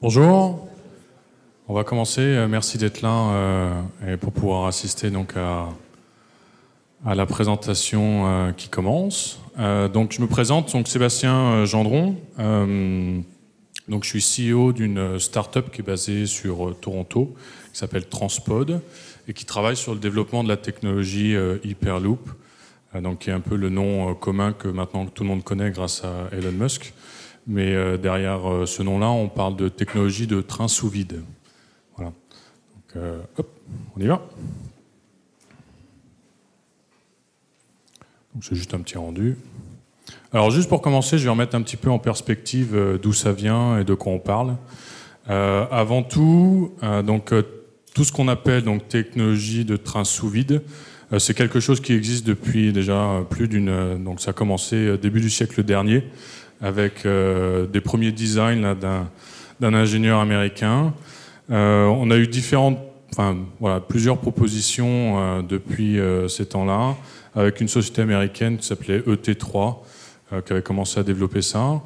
Bonjour, on va commencer. Merci d'être là et pour pouvoir assister donc à la présentation qui commence. Donc je me présente, donc Sébastien Gendron. Donc je suis CEO d'une start-up qui est basée sur Toronto, qui s'appelle Transpod et qui travaille sur le développement de la technologie Hyperloop, donc qui est un peu le nom commun que maintenant tout le monde connaît grâce à Elon Musk. Mais derrière ce nom-là, on parle de technologie de train sous vide. Voilà. Donc, hop, on y va. Donc c'est juste un petit rendu. Alors juste pour commencer, je vais remettre un petit peu en perspective d'où ça vient et de quoi on parle. Avant tout, tout ce qu'on appelle donc technologie de train sous vide, c'est quelque chose qui existe depuis déjà plus d'une. Donc ça a commencé début du siècle dernier, avec des premiers designs d'un ingénieur américain. On a eu plusieurs propositions depuis ces temps-là, avec une société américaine qui s'appelait ET3, qui avait commencé à développer ça.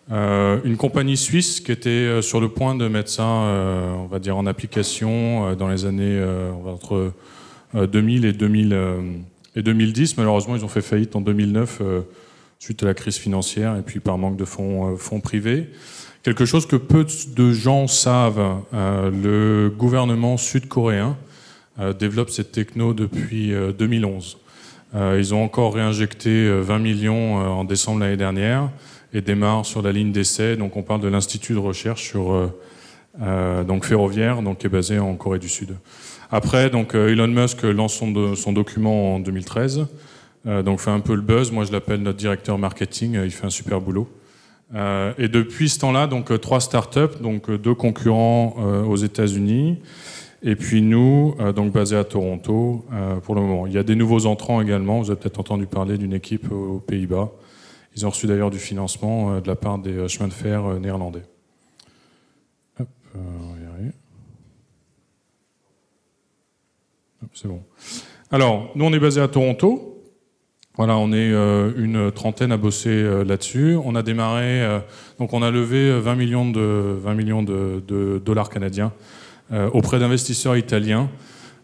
Une compagnie suisse qui était sur le point de mettre ça, on va dire, en application dans les années entre 2000 et 2010. Malheureusement, ils ont fait faillite en 2009 suite à la crise financière et puis par manque de fonds privés. Quelque chose que peu de gens savent, le gouvernement sud-coréen développe cette techno depuis 2011. Ils ont encore réinjecté 20 millions en décembre l'année dernière et démarrent sur la ligne d'essai. Donc on parle de l'Institut de recherche donc ferroviaire, donc qui est basé en Corée du Sud. Après, donc Elon Musk lance son document en 2013. Donc fait un peu le buzz. Moi je l'appelle notre directeur marketing, il fait un super boulot. Et depuis ce temps-là, donc 3 startups, donc 2 concurrents aux États-Unis, et puis nous, donc basés à Toronto pour le moment. Il y a des nouveaux entrants également. Vous avez peut-être entendu parler d'une équipe aux Pays-Bas. Ils ont reçu d'ailleurs du financement de la part des chemins de fer néerlandais. Hop, on va y arriver. Hop, c'est bon. Alors, nous on est basé à Toronto. Voilà, on est une trentaine à bosser là-dessus. On a démarré, donc on a levé 20 millions de dollars canadiens auprès d'investisseurs italiens,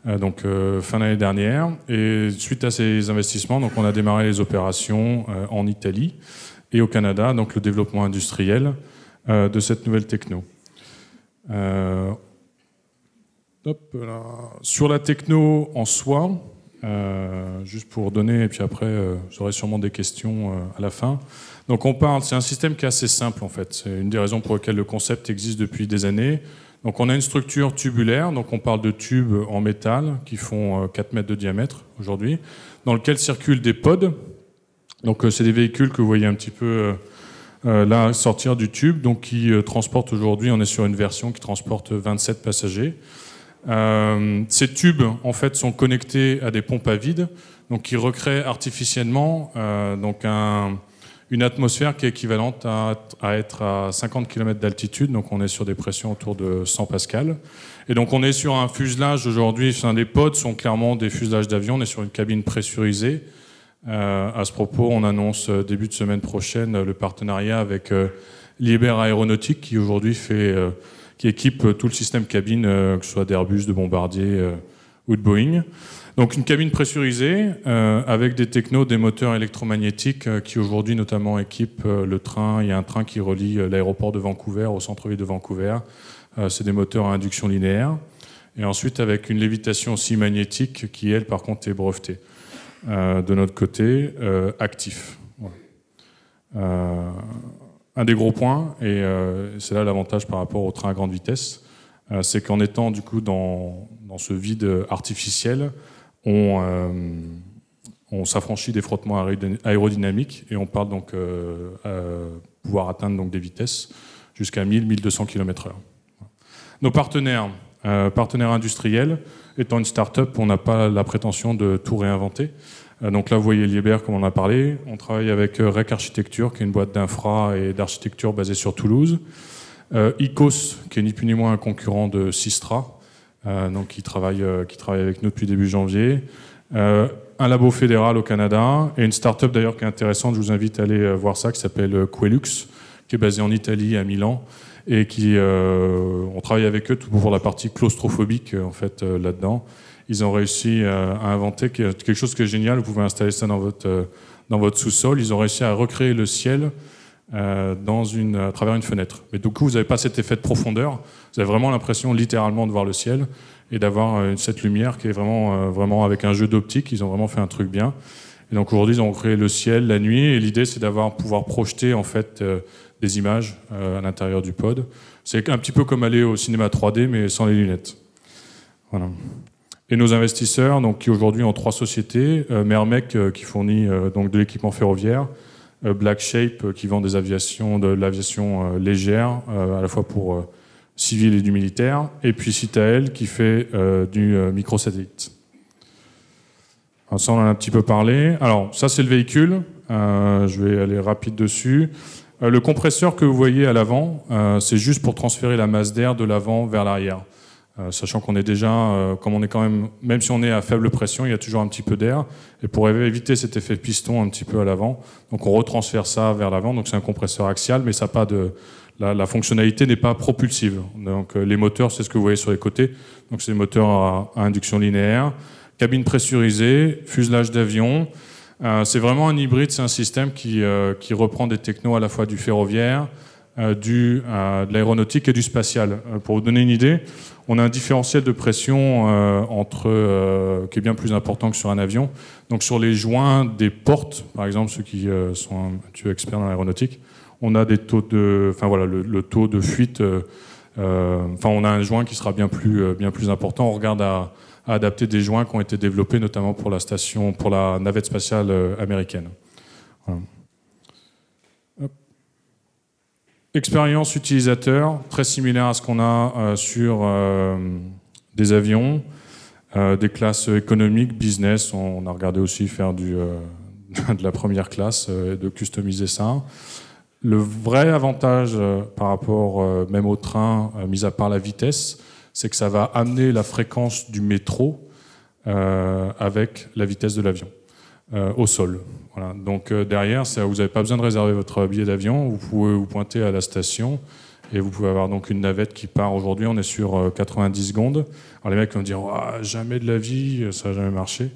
fin d'année dernière. Et suite à ces investissements, donc on a démarré les opérations en Italie et au Canada, donc le développement industriel de cette nouvelle techno. Sur la techno en soi. Juste pour donner, et puis après j'aurai sûrement des questions à la fin. Donc c'est un système qui est assez simple en fait. C'est une des raisons pour lesquelles le concept existe depuis des années. Donc on a une structure tubulaire, donc on parle de tubes en métal qui font 4 mètres de diamètre aujourd'hui, dans lequel circulent des pods. Donc c'est des véhicules que vous voyez un petit peu là sortir du tube, donc qui transportent aujourd'hui, on est sur une version qui transporte 27 passagers. Ces tubes en fait sont connectés à des pompes à vide, donc qui recréent artificiellement une atmosphère qui est équivalente à être à 50 km d'altitude, donc on est sur des pressions autour de 100 pascal. Et donc on est sur un fuselage aujourd'hui, les pods sont clairement des fuselages d'avion, on est sur une cabine pressurisée. À ce propos, on annonce début de semaine prochaine le partenariat avec Liebherr Aéronautique qui aujourd'hui qui équipe tout le système cabine, que ce soit d'Airbus, de Bombardier ou de Boeing. Donc une cabine pressurisée avec des technos, des moteurs électromagnétiques qui aujourd'hui notamment équipent le train. Il y a un train qui relie l'aéroport de Vancouver au centre-ville de Vancouver. C'est des moteurs à induction linéaire. Et ensuite avec une lévitation aussi magnétique qui, elle, par contre, est brevetée. De notre côté, actif. Voilà. Un des gros points, et c'est là l'avantage par rapport au train à grande vitesse, c'est qu'en étant du coup dans ce vide artificiel, on s'affranchit des frottements aérodynamiques et on parle donc pouvoir atteindre donc des vitesses jusqu'à 1000-1200 km/h. Nos partenaires industriels, étant une start-up, on n'a pas la prétention de tout réinventer. Donc là, vous voyez Liebherr, comme on en a parlé. On travaille avec REC Architecture, qui est une boîte d'infra et d'architecture basée sur Toulouse. ICOS, qui est ni plus ni moins un concurrent de Systra, donc qui travaille avec nous depuis début janvier. Un labo fédéral au Canada et une start-up d'ailleurs qui est intéressante, je vous invite à aller voir ça, qui s'appelle Quelux, qui est basée en Italie, à Milan, et on travaille avec eux tout pour la partie claustrophobique en fait là-dedans. Ils ont réussi à inventer quelque chose qui est génial. Vous pouvez installer ça dans votre sous-sol. Ils ont réussi à recréer le ciel à travers une fenêtre. Mais du coup, vous n'avez pas cet effet de profondeur. Vous avez vraiment l'impression littéralement de voir le ciel et d'avoir cette lumière qui est vraiment avec un jeu d'optique. Ils ont vraiment fait un truc bien. Et donc aujourd'hui, ils ont créé le ciel la nuit. Et l'idée, c'est pouvoir projeter en fait des images à l'intérieur du pod. C'est un petit peu comme aller au cinéma 3D, mais sans les lunettes. Voilà. Et nos investisseurs, donc, qui aujourd'hui ont 3 sociétés, Mermec qui fournit donc de l'équipement ferroviaire, Black Shape qui vend de l'aviation légère, à la fois pour civil et du militaire, et puis Citael qui fait du microsatellite. Alors ça, on en a un petit peu parlé. Alors ça, c'est le véhicule. Je vais aller rapide dessus. Le compresseur que vous voyez à l'avant, c'est juste pour transférer la masse d'air de l'avant vers l'arrière. Sachant qu'on est déjà, comme on est quand même si on est à faible pression, il y a toujours un petit peu d'air. Et pour éviter cet effet piston un petit peu à l'avant, donc on retransfère ça vers l'avant. Donc c'est un compresseur axial, mais ça pas la fonctionnalité n'est pas propulsive. Donc les moteurs, c'est ce que vous voyez sur les côtés. Donc c'est des moteurs à induction linéaire, cabine pressurisée, fuselage d'avion. C'est vraiment un hybride, c'est un système qui reprend des technos à la fois du ferroviaire, de l'aéronautique et du spatial. Pour vous donner une idée, on a un différentiel de pression qui est bien plus important que sur un avion. Donc sur les joints des portes, par exemple, ceux qui sont un petit peu experts dans l'aéronautique, on a des taux le taux de fuite. On a un joint qui sera bien plus important. On regarde à adapter des joints qui ont été développés notamment pour la navette spatiale américaine. Voilà. Expérience utilisateur, très similaire à ce qu'on a sur des avions, des classes économiques, business. On a regardé aussi faire de la première classe et de customiser ça. Le vrai avantage par rapport même au train, mis à part la vitesse, c'est que ça va amener la fréquence du métro avec la vitesse de l'avion au sol. Voilà. Donc derrière, vous n'avez pas besoin de réserver votre billet d'avion, vous pouvez vous pointer à la station et vous pouvez avoir donc une navette qui part. Aujourd'hui, on est sur 90 secondes. Alors les mecs vont dire jamais de la vie, ça n'a jamais marché.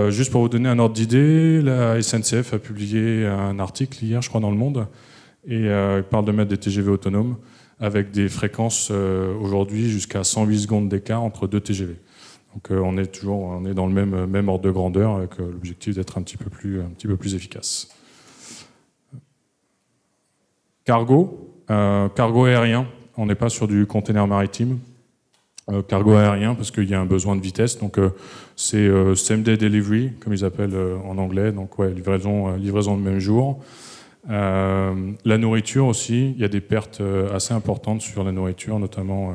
Juste pour vous donner un ordre d'idée, la SNCF a publié un article hier, je crois, dans Le Monde, et il parle de mettre des TGV autonomes avec des fréquences aujourd'hui jusqu'à 108 secondes d'écart entre 2 TGV. Donc on est dans le même ordre de grandeur avec l'objectif d'être un petit peu plus efficace. Cargo aérien, on n'est pas sur du container maritime. Cargo aérien parce qu'il y a un besoin de vitesse, donc c'est same day delivery comme ils appellent en anglais, donc ouais, livraison le même jour. La nourriture aussi, il y a des pertes assez importantes sur la nourriture, notamment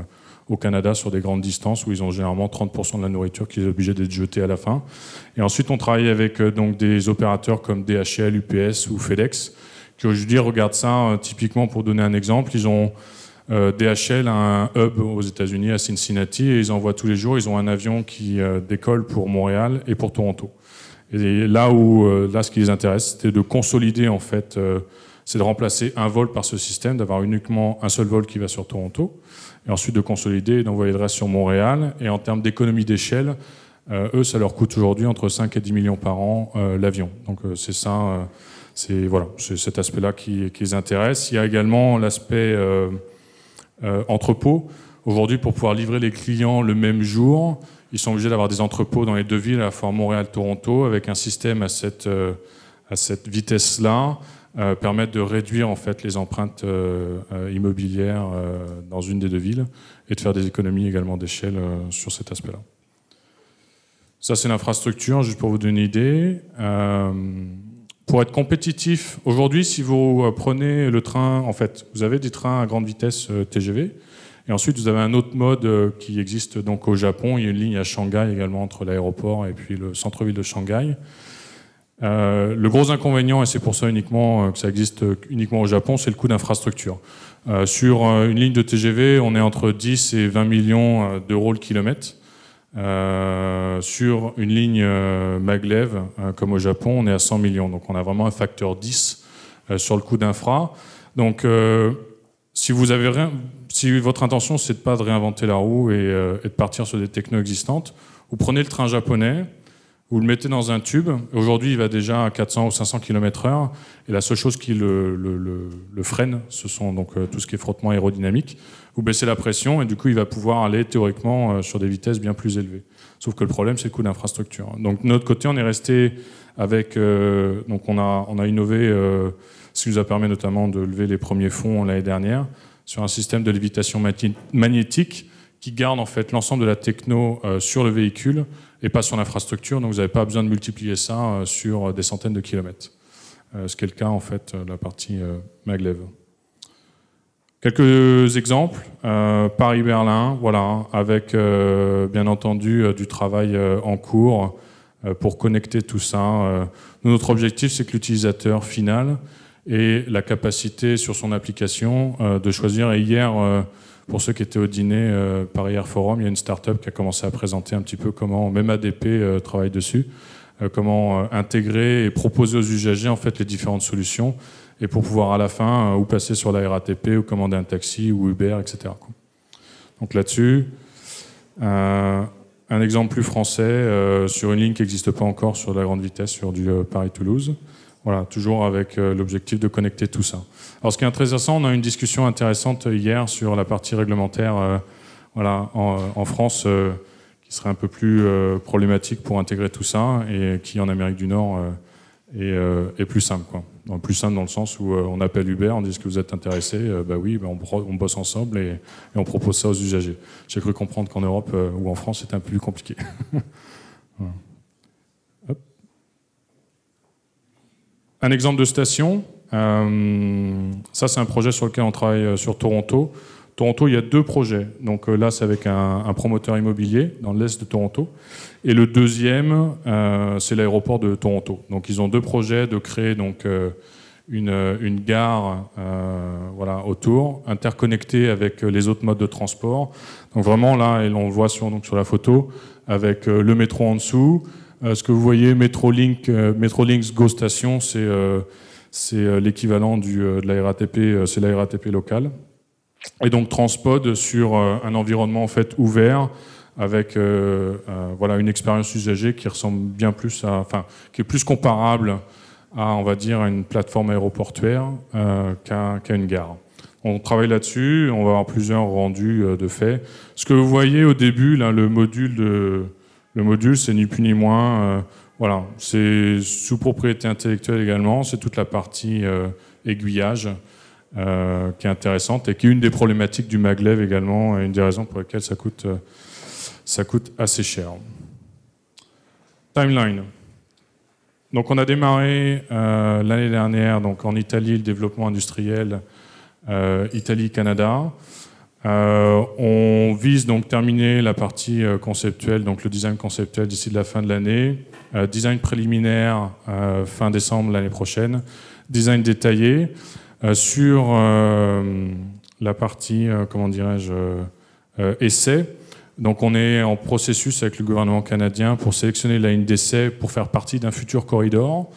au Canada sur des grandes distances où ils ont généralement 30% de la nourriture qui est obligée d'être jetée à la fin. Et ensuite on travaille avec donc des opérateurs comme DHL, UPS ou FedEx qui aujourd'hui regardent ça typiquement pour donner un exemple. Ils ont DHL a un hub aux États-Unis à Cincinnati et ils envoient tous les jours. Ils ont un avion qui décolle pour Montréal et pour Toronto. Et là ce qui les intéresse, c'était de consolider en fait, c'est de remplacer un vol par ce système, d'avoir uniquement un seul vol qui va sur Toronto, et ensuite de consolider et d'envoyer le reste sur Montréal. Et en termes d'économie d'échelle, eux, ça leur coûte aujourd'hui entre 5 et 10 millions par an l'avion. Donc c'est ça, c'est cet aspect-là qui les intéresse. Il y a également l'aspect entrepôt. Aujourd'hui, pour pouvoir livrer les clients le même jour, ils sont obligés d'avoir des entrepôts dans les 2 villes, à la fois Montréal-Toronto, avec un système à cette vitesse-là, permettre de réduire en fait les empreintes immobilières dans une des 2 villes et de faire des économies également d'échelle sur cet aspect-là. Ça, c'est l'infrastructure, juste pour vous donner une idée. Pour être compétitif, aujourd'hui, si vous prenez le train, en fait, vous avez des trains à grande vitesse TGV, et ensuite vous avez un autre mode qui existe donc au Japon. Il y a une ligne à Shanghai également entre l'aéroport et puis le centre-ville de Shanghai. Le gros inconvénient, et c'est pour ça uniquement que ça existe uniquement au Japon, c'est le coût d'infrastructure. Sur une ligne de TGV, on est entre 10 et 20 millions d'euros le kilomètre. Sur une ligne maglev, comme au Japon, on est à 100 millions. Donc on a vraiment un facteur 10 sur le coût d'infra. Donc si votre intention c'est de pas de réinventer la roue et de partir sur des technos existantes, vous prenez le train japonais, vous le mettez dans un tube. Aujourd'hui, il va déjà à 400 ou 500 km/h. Et la seule chose qui le freine, ce sont donc tout ce qui est frottement aérodynamique. Vous baissez la pression et du coup, il va pouvoir aller théoriquement sur des vitesses bien plus élevées. Sauf que le problème, c'est le coût d'infrastructure. Donc, de notre côté, on est resté avec... donc, on a innové, ce qui nous a permis notamment de lever les premiers fonds l'année dernière, sur un système de lévitation magnétique qui garde en fait l'ensemble de la techno sur le véhicule et pas sur l'infrastructure, donc vous n'avez pas besoin de multiplier ça sur des centaines de kilomètres. Ce qui est le cas en fait de la partie maglev. Quelques exemples, Paris-Berlin, voilà, avec bien entendu du travail en cours pour connecter tout ça. Notre objectif, c'est que l'utilisateur final ait la capacité sur son application de choisir. Et hier, pour ceux qui étaient au dîner Paris Air Forum, il y a une start-up qui a commencé à présenter un petit peu comment, même ADP travaille dessus, comment intégrer et proposer aux usagers en fait les différentes solutions, et pour pouvoir à la fin ou passer sur la RATP ou commander un taxi ou Uber, etc. Donc là-dessus, un exemple plus français sur une ligne qui n'existe pas encore sur la grande vitesse, sur du Paris-Toulouse. Voilà, toujours avec l'objectif de connecter tout ça. Alors, ce qui est intéressant, on a eu une discussion intéressante hier sur la partie réglementaire voilà, en France, qui serait un peu plus problématique pour intégrer tout ça, et qui, en Amérique du Nord, est plus simple, quoi. Donc, plus simple dans le sens où on appelle Uber, on dit est-ce que vous êtes intéressé, bah oui, bah on bosse ensemble et on propose ça aux usagers. J'ai cru comprendre qu'en Europe ou en France, c'était un peu plus compliqué. Voilà. Un exemple de station, ça c'est un projet sur lequel on travaille sur Toronto. Toronto, il y a 2 projets. Donc là, c'est avec un promoteur immobilier dans l'est de Toronto. Et le deuxième, c'est l'aéroport de Toronto. Donc ils ont 2 projets de créer donc, une gare voilà, autour, interconnectée avec les autres modes de transport. Donc vraiment là, et on le voit sur la photo, avec le métro en dessous. Ce que vous voyez, Metrolinx Go Station, c'est l'équivalent de la RATP, c'est la RATP locale. Et donc Transpod sur un environnement en fait ouvert, avec voilà, une expérience usagée qui ressemble bien plus à, enfin, qui est plus comparable à, on va dire, à une plateforme aéroportuaire qu'à une gare. On travaille là-dessus, on va avoir plusieurs rendus de fait. Ce que vous voyez au début, là, le module, c'est ni plus ni moins, voilà, c'est sous propriété intellectuelle également, c'est toute la partie aiguillage qui est intéressante et qui est une des problématiques du maglev également, et une des raisons pour lesquelles ça coûte assez cher. Timeline. Donc on a démarré l'année dernière donc en Italie le développement industriel, Italie-Canada. On vise donc terminer la partie conceptuelle, donc le design conceptuel d'ici la fin de l'année, design préliminaire fin décembre l'année prochaine, design détaillé sur la partie, comment dirais-je, essai. Donc on est en processus avec le gouvernement canadien pour sélectionner la ligne d'essai pour faire partie d'un futur corridor.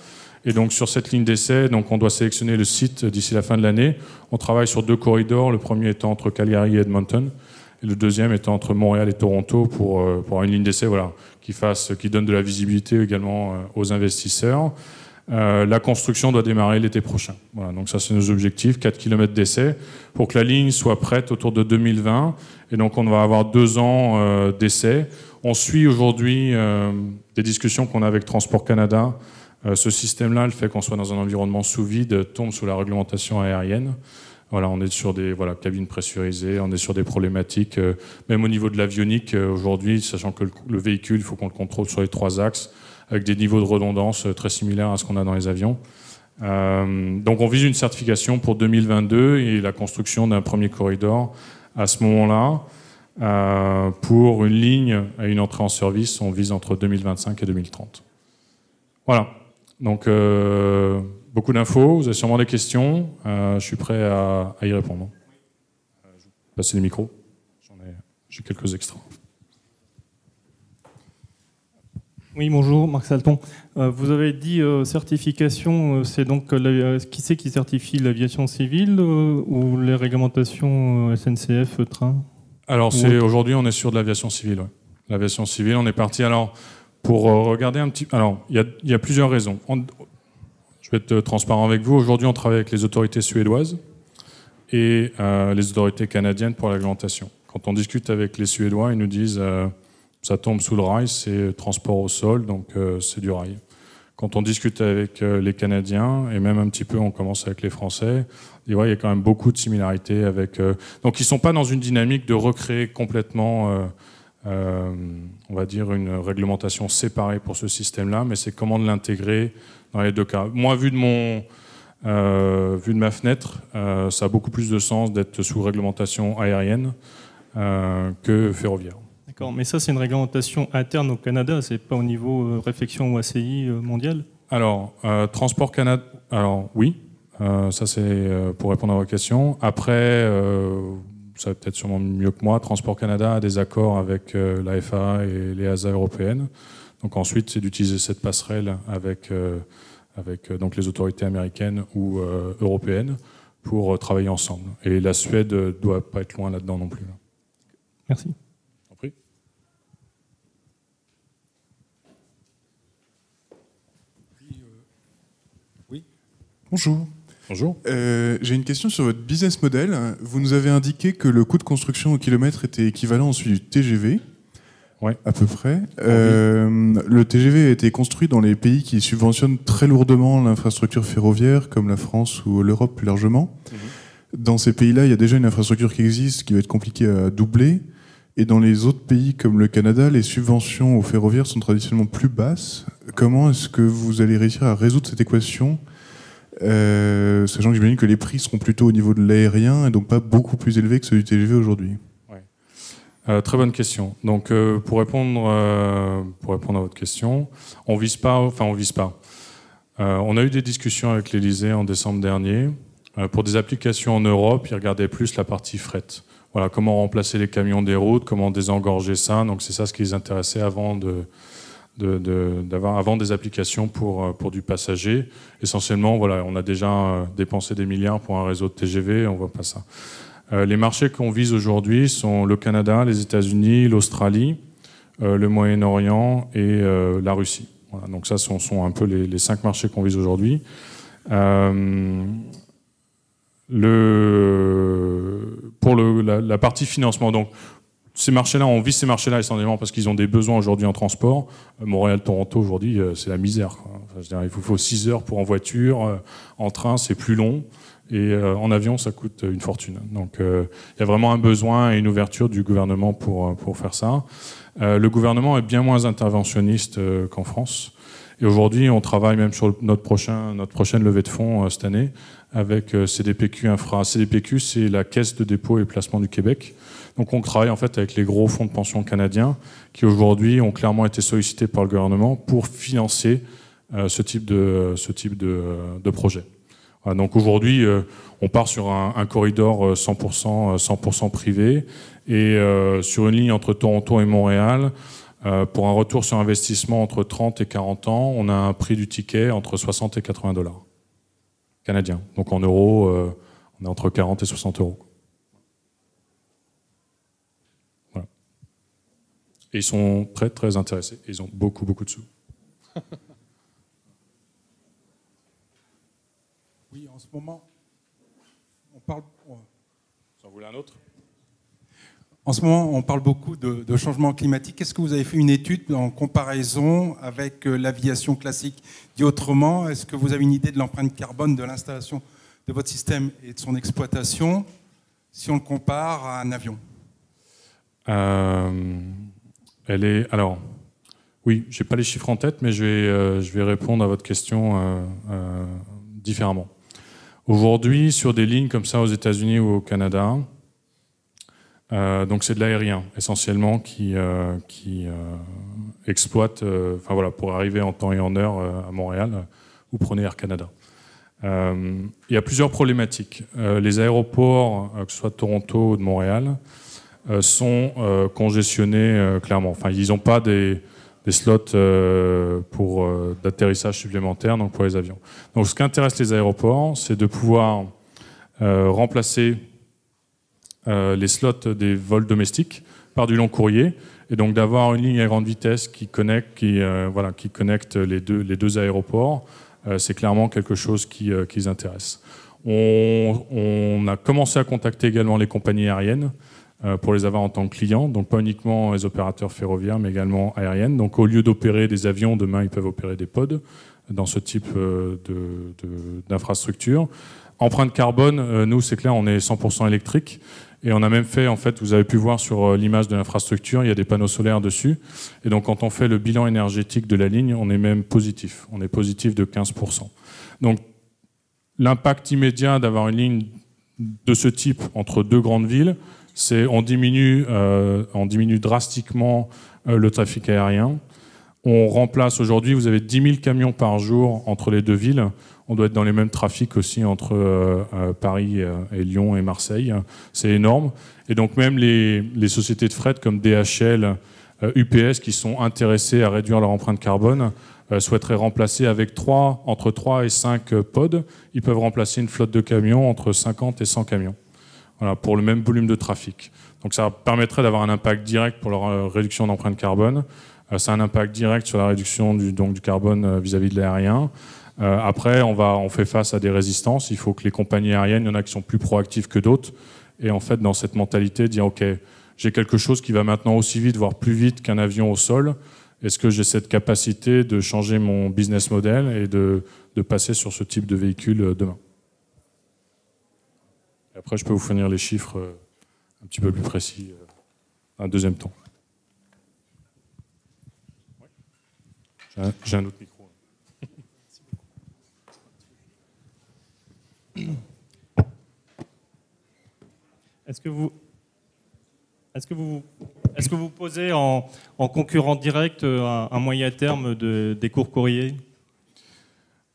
Et donc sur cette ligne d'essai, donc on doit sélectionner le site d'ici la fin de l'année. On travaille sur 2 corridors, le premier étant entre Calgary et Edmonton, et le deuxième étant entre Montréal et Toronto pour une ligne d'essai voilà, qui donne de la visibilité également aux investisseurs. La construction doit démarrer l'été prochain. Voilà, donc ça c'est nos objectifs, 4 km d'essai, pour que la ligne soit prête autour de 2020. Et donc on va avoir 2 ans d'essai. On suit aujourd'hui des discussions qu'on a avec Transport Canada. Ce système-là, le fait qu'on soit dans un environnement sous vide, tombe sous la réglementation aérienne. Voilà, on est sur des cabines pressurisées, on est sur des problématiques, même au niveau de l'avionique aujourd'hui, sachant que le véhicule, il faut qu'on le contrôle sur les 3 axes, avec des niveaux de redondance très similaires à ce qu'on a dans les avions. Donc on vise une certification pour 2022 et la construction d'un premier corridor à ce moment-là. Pour une ligne à une entrée en service, on vise entre 2025 et 2030. Voilà. Donc, beaucoup d'infos, vous avez sûrement des questions, je suis prêt à y répondre. Je vais passer les micros, j'ai quelques extras. Oui, bonjour, Marc Salton. Vous avez dit certification, c'est donc qui c'est qui certifie l'aviation civile ou les réglementations SNCF, train? Alors, aujourd'hui, on est sur de l'aviation civile. Ouais. L'aviation civile, on est parti. Alors, pour regarder un petit... Alors, il y a plusieurs raisons. Je vais être transparent avec vous. Aujourd'hui, on travaille avec les autorités suédoises et les autorités canadiennes pour la réglementation. Quand on discute avec les Suédois, ils nous disent ça tombe sous le rail, c'est transport au sol, donc c'est du rail. Quand on discute avec les Canadiens, et même un petit peu, on commence avec les Français, il y a quand même beaucoup de similarités avec... donc ils ne sont pas dans une dynamique de recréer complètement, on va dire, une réglementation séparée pour ce système-là, mais c'est comment de l'intégrer dans les deux cas. Moi, vu de ma fenêtre, ça a beaucoup plus de sens d'être sous réglementation aérienne que ferroviaire. D'accord, mais ça c'est une réglementation interne au Canada, c'est pas au niveau réflexion ou ACI mondial? Alors, Transport Canada, alors oui, ça c'est pour répondre à votre question. Après, vous savez peut-être sûrement mieux que moi, Transport Canada a des accords avec la FAA et les ASA européennes. Donc ensuite, c'est d'utiliser cette passerelle avec donc les autorités américaines ou européennes pour travailler ensemble. Et la Suède ne doit pas être loin là-dedans non plus. Merci. Oui. Bonjour. Bonjour. J'ai une question sur votre business model. Vous nous avez indiqué que le coût de construction au kilomètre était équivalent à celui du TGV. Ouais. À peu près. Le TGV a été construit dans les pays qui subventionnent très lourdement l'infrastructure ferroviaire, comme la France ou l'Europe plus largement. Dans ces pays-là, il y a déjà une infrastructure qui existe, qui va être compliquée à doubler. Et dans les autres pays, comme le Canada, les subventions aux ferroviaires sont traditionnellement plus basses. Comment est-ce que vous allez réussir à résoudre cette équation, sachant que j'imagine que les prix seront plutôt au niveau de l'aérien et donc pas beaucoup plus élevés que ceux du TGV aujourd'hui? Très bonne question. Donc, pour répondre à votre question, on vise pas. On a eu des discussions avec l'Élysée en décembre dernier. Pour des applications en Europe, ils regardaient plus la partie fret. Voilà, comment remplacer les camions des routes, comment désengorger ça. Donc, c'est ça ce qui les intéressait avant avant des applications pour du passager. Essentiellement, voilà, on a déjà dépensé des milliards pour un réseau de TGV, on voit pas ça. Les marchés qu'on vise aujourd'hui sont le Canada, les États-Unis, l'Australie, le Moyen-Orient et la Russie. Voilà, donc ça sont un peu les 5 marchés qu'on vise aujourd'hui. Pour la partie financement, donc ces marchés-là, on vise ces marchés-là essentiellement parce qu'ils ont des besoins aujourd'hui en transport. Montréal-Toronto aujourd'hui, c'est la misère, quoi. Enfin, je veux dire, il faut 6 heures pour en voiture, en train c'est plus long. Et en avion, ça coûte une fortune. Donc, il y a vraiment un besoin et une ouverture du gouvernement pour faire ça. Le gouvernement est bien moins interventionniste qu'en France. Et aujourd'hui, on travaille même sur notre prochaine levée de fonds cette année avec CDPQ Infra. CDPQ, c'est la Caisse de dépôt et placement du Québec. Donc, on travaille en fait avec les gros fonds de pension canadiens qui aujourd'hui ont clairement été sollicités par le gouvernement pour financer ce type de projet. Voilà, donc aujourd'hui, on part sur un corridor 100% privé et sur une ligne entre Toronto et Montréal, pour un retour sur investissement entre 30 et 40 ans, on a un prix du ticket entre 60 et 80 $ canadiens. Donc en euros, on est entre 40 et 60 €. Voilà. Et ils sont très très intéressés. Ils ont beaucoup de sous. Oui, en ce moment, on parle... Vous en voulez un autre ? En ce moment, on parle beaucoup de changement climatique. Est-ce que vous avez fait une étude en comparaison avec l'aviation classique? Dit autrement, est-ce que vous avez une idée de l'empreinte carbone de l'installation de votre système et de son exploitation si on le compare à un avion? Alors, oui, j'ai pas les chiffres en tête, mais je vais répondre à votre question différemment. Aujourd'hui, sur des lignes comme ça aux États-Unis ou au Canada, donc c'est de l'aérien essentiellement qui exploite, pour arriver en temps et en heure à Montréal. Vous prenez Air Canada. Il y a plusieurs problématiques. Les aéroports, que ce soit de Toronto ou de Montréal, sont congestionnés clairement. Enfin, ils n'ont pas des des slots pour d'atterrissage supplémentaire, donc pour les avions. Donc ce qui intéresse les aéroports, c'est de pouvoir remplacer les slots des vols domestiques par du long courrier, et donc d'avoir une ligne à grande vitesse qui connecte les deux aéroports. C'est clairement quelque chose qui les intéresse. On a commencé à contacter également les compagnies aériennes pour les avoir en tant que clients, donc pas uniquement les opérateurs ferroviaires, mais également aériennes. Donc au lieu d'opérer des avions, demain ils peuvent opérer des pods dans ce type d'infrastructure. Empreinte carbone, nous c'est clair, on est 100% électrique. Et on a même fait, en fait, vous avez pu voir sur l'image de l'infrastructure, il y a des panneaux solaires dessus. Et donc, quand on fait le bilan énergétique de la ligne, on est même positif. On est positif de 15%. Donc, l'impact immédiat d'avoir une ligne de ce type entre deux grandes villes, c'est on diminue drastiquement le trafic aérien. On remplace aujourd'hui, vous avez 10 000 camions par jour entre les deux villes. On doit être dans les mêmes trafics aussi entre Paris et Lyon et Marseille. C'est énorme. Et donc même les sociétés de fret comme DHL, UPS, qui sont intéressées à réduire leur empreinte carbone, souhaiteraient remplacer avec entre 3 et 5 pods. Ils peuvent remplacer une flotte de camions entre 50 et 100 camions. Voilà, pour le même volume de trafic. Donc ça permettrait d'avoir un impact direct pour leur réduction d'empreinte carbone. Ça a un impact direct sur la réduction du carbone vis-à-vis de l'aérien. Après, on fait face à des résistances. Il faut que les compagnies aériennes, il y en a qui sont plus proactives que d'autres. Et en fait, dans cette mentalité, dire OK, j'ai quelque chose qui va maintenant aussi vite, voire plus vite qu'un avion au sol. Est-ce que j'ai cette capacité de changer mon business model et de passer sur ce type de véhicule demain? Et après, je peux vous fournir les chiffres un petit peu plus précis un deuxième temps. J'ai un autre micro. Est-ce que vous posez en concurrent direct un moyen terme des courts courriers?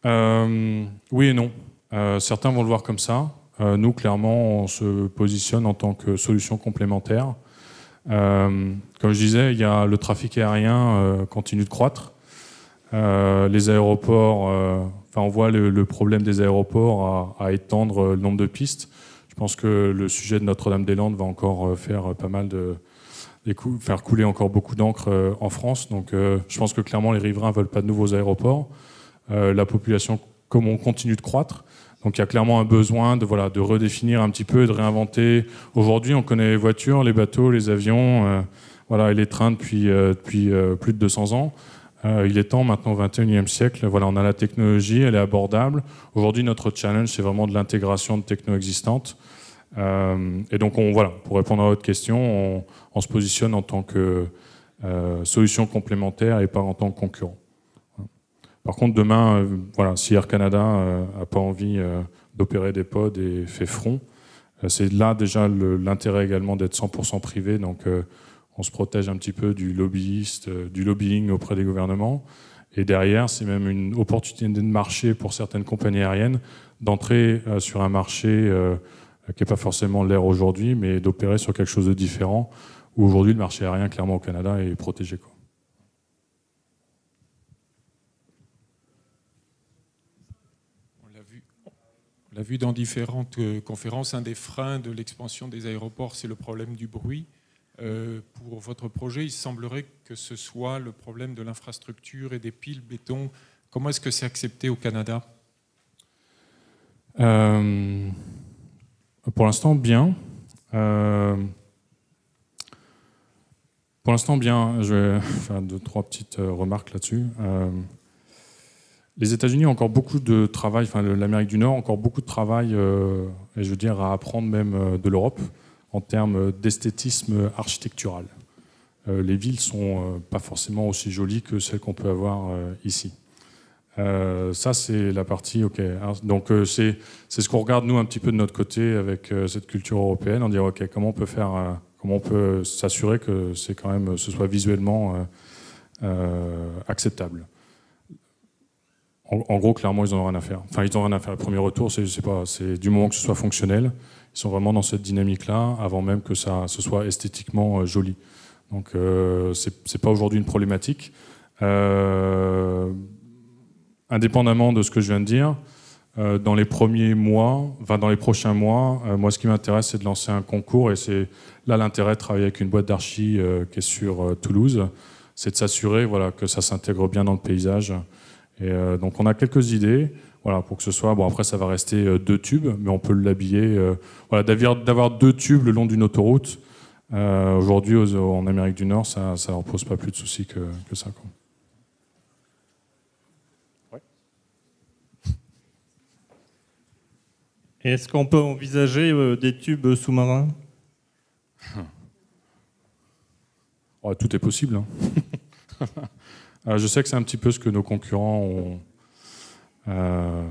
Oui et non. Certains vont le voir comme ça. Nous, clairement, on se positionne en tant que solution complémentaire. Comme je disais, il y a le trafic aérien continue de croître. Les aéroports, on voit le problème des aéroports à étendre le nombre de pistes. Je pense que le sujet de Notre-Dame-des-Landes va encore faire pas mal faire couler encore beaucoup d'encre en France. Donc, je pense que clairement les riverains veulent pas de nouveaux aéroports. La population, comme on continue de croître, donc il y a clairement un besoin de redéfinir un petit peu et de réinventer. Aujourd'hui, on connaît les voitures, les bateaux, les avions, et les trains depuis plus de 200 ans. Il est temps maintenant au XXIe siècle. Voilà, on a la technologie, elle est abordable. Aujourd'hui, notre challenge, c'est vraiment de l'intégration de techno existantes. Et donc, pour répondre à votre question, on se positionne en tant que solution complémentaire et pas en tant que concurrent. Par contre, demain, si Air Canada n'a pas envie d'opérer des pods et fait front, c'est là déjà l'intérêt également d'être 100% privé. Donc, on se protège un petit peu du lobbying auprès des gouvernements. Et derrière, c'est même une opportunité de marché pour certaines compagnies aériennes d'entrer sur un marché qui n'est pas forcément l'air aujourd'hui, mais d'opérer sur quelque chose de différent, où aujourd'hui le marché aérien, clairement au Canada, est protégé, quoi. On l'a vu dans différentes conférences, un des freins de l'expansion des aéroports, c'est le problème du bruit. Pour votre projet, il semblerait que ce soit le problème de l'infrastructure et des piles béton. Comment est-ce que c'est accepté au Canada? Pour l'instant, bien. Pour l'instant, bien. Je vais faire 2-3 petites remarques là-dessus. Les États-Unis ont encore beaucoup de travail, l'Amérique du Nord a encore beaucoup de travail, et je veux dire à apprendre même de l'Europe, en termes d'esthétisme architectural. Les villes sont pas forcément aussi jolies que celles qu'on peut avoir ici. Ça, c'est la partie OK. Donc, c'est ce qu'on regarde, nous, un petit peu de notre côté avec cette culture européenne, en disant OK, comment on peut s'assurer que ce soit visuellement acceptable. En gros, clairement, ils n'en ont rien à faire. Ils n'ont rien à faire. Le premier retour, c'est du moment que ce soit fonctionnel. Ils sont vraiment dans cette dynamique-là, avant même que ce soit esthétiquement joli. Donc, c'est pas aujourd'hui une problématique. Indépendamment de ce que je viens de dire, dans les prochains mois, moi ce qui m'intéresse c'est de lancer un concours, et c'est là l'intérêt de travailler avec une boîte d'archi qui est sur Toulouse, c'est de s'assurer voilà, que ça s'intègre bien dans le paysage. Et donc on a quelques idées voilà, pour que ce soit, bon après ça va rester 2 tubes, mais on peut l'habiller, voilà, d'avoir 2 tubes le long d'une autoroute. Aujourd'hui en Amérique du Nord, ça ne pose pas plus de soucis que ça, quoi. Et est-ce qu'on peut envisager des tubes sous-marins ? Oh, tout est possible. Hein. Je sais que c'est un petit peu ce que nos concurrents ont... Enfin,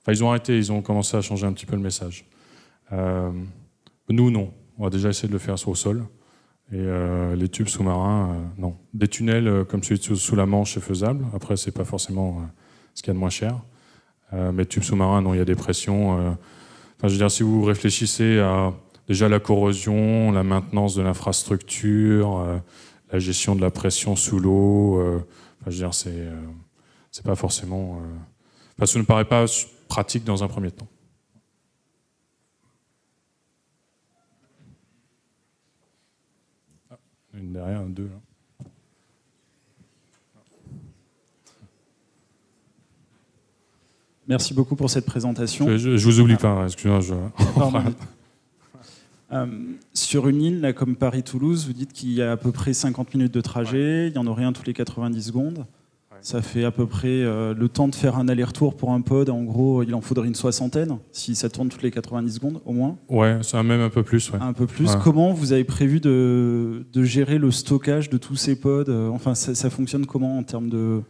ils ont arrêté, ils ont commencé à changer un petit peu le message. Nous, non. On va déjà essayer de le faire au sol. Et les tubes sous-marins, non. Des tunnels comme celui sous la Manche, c'est faisable. Après, c'est pas forcément ce qu'il y a de moins cher. Mais tubes sous-marins, non, il y a des pressions. Enfin, je veux dire, si vous réfléchissez à déjà la corrosion, la maintenance de l'infrastructure, la gestion de la pression sous l'eau, enfin, je veux dire, c'est pas forcément... Enfin, ça ne paraît pas pratique dans un premier temps. Ah, une derrière, 2 là. Merci beaucoup pour cette présentation. Je vous oublie pas, excusez-moi. Sur une île là, comme Paris-Toulouse, vous dites qu'il y a à peu près 50 minutes de trajet, il y en aurait un tous les 90 secondes. Ouais. Ça fait à peu près le temps de faire un aller-retour pour un pod. En gros, il en faudrait une 60aine, si ça tourne toutes les 90 secondes au moins. Ouais, ça même un peu plus. Ouais. Un peu plus. Ouais. Comment vous avez prévu de gérer le stockage de tous ces pods ? Enfin, ça fonctionne comment en termes de...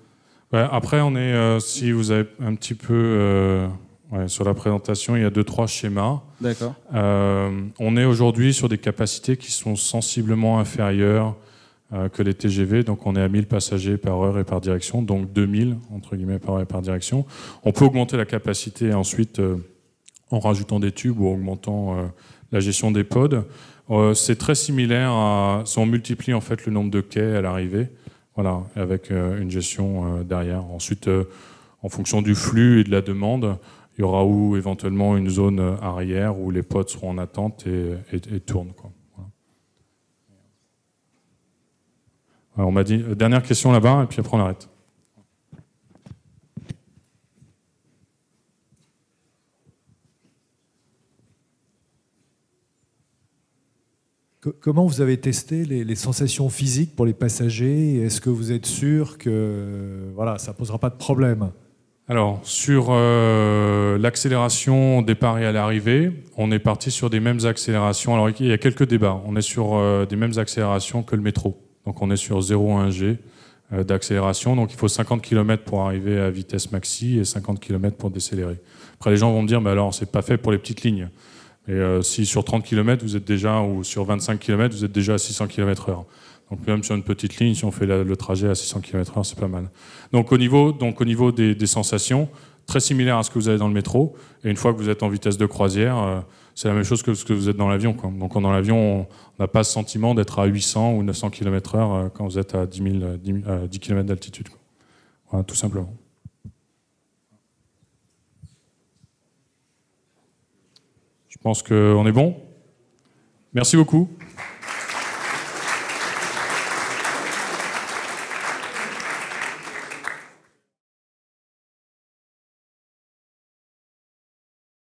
Ouais, après, on est, si vous avez un petit peu... Ouais, sur la présentation, il y a 2-3 schémas. D'accord. On est aujourd'hui sur des capacités qui sont sensiblement inférieures que les TGV. Donc, on est à 1000 passagers par heure et par direction, donc 2000, entre guillemets, par heure et par direction. On peut augmenter la capacité ensuite en rajoutant des tubes ou en augmentant la gestion des pods. C'est très similaire à... Si on multiplie en fait le nombre de quais à l'arrivée, voilà, avec une gestion derrière. Ensuite, en fonction du flux et de la demande, il y aura où éventuellement une zone arrière où les pods seront en attente et tournent, quoi. Voilà. Alors, on m'a dit, dernière question là-bas, et puis après on arrête. Comment vous avez testé les sensations physiques pour les passagers ? Est-ce que vous êtes sûr que voilà, ça ne posera pas de problème ? Alors, sur l'accélération au départ et à l'arrivée, on est parti sur des mêmes accélérations. Alors, il y a quelques débats. On est sur des mêmes accélérations que le métro. Donc, on est sur 0,1 G d'accélération. Donc, il faut 50 km pour arriver à vitesse maxi et 50 km pour décélérer. Après, les gens vont me dire, mais alors, c'est pas fait pour les petites lignes. Et si sur 30 km, vous êtes déjà, ou sur 25 km, vous êtes déjà à 600 km/h. Donc même sur une petite ligne, si on fait le trajet à 600 km/h, c'est pas mal. Donc au niveau des sensations, très similaire à ce que vous avez dans le métro. Et une fois que vous êtes en vitesse de croisière, c'est la même chose que ce que vous êtes dans l'avion, quoi. Donc dans l'avion, on n'a pas ce sentiment d'être à 800 ou 900 km/h quand vous êtes à 10 km d'altitude, quoi. Voilà, tout simplement. Je pense qu'on est bon. Merci beaucoup.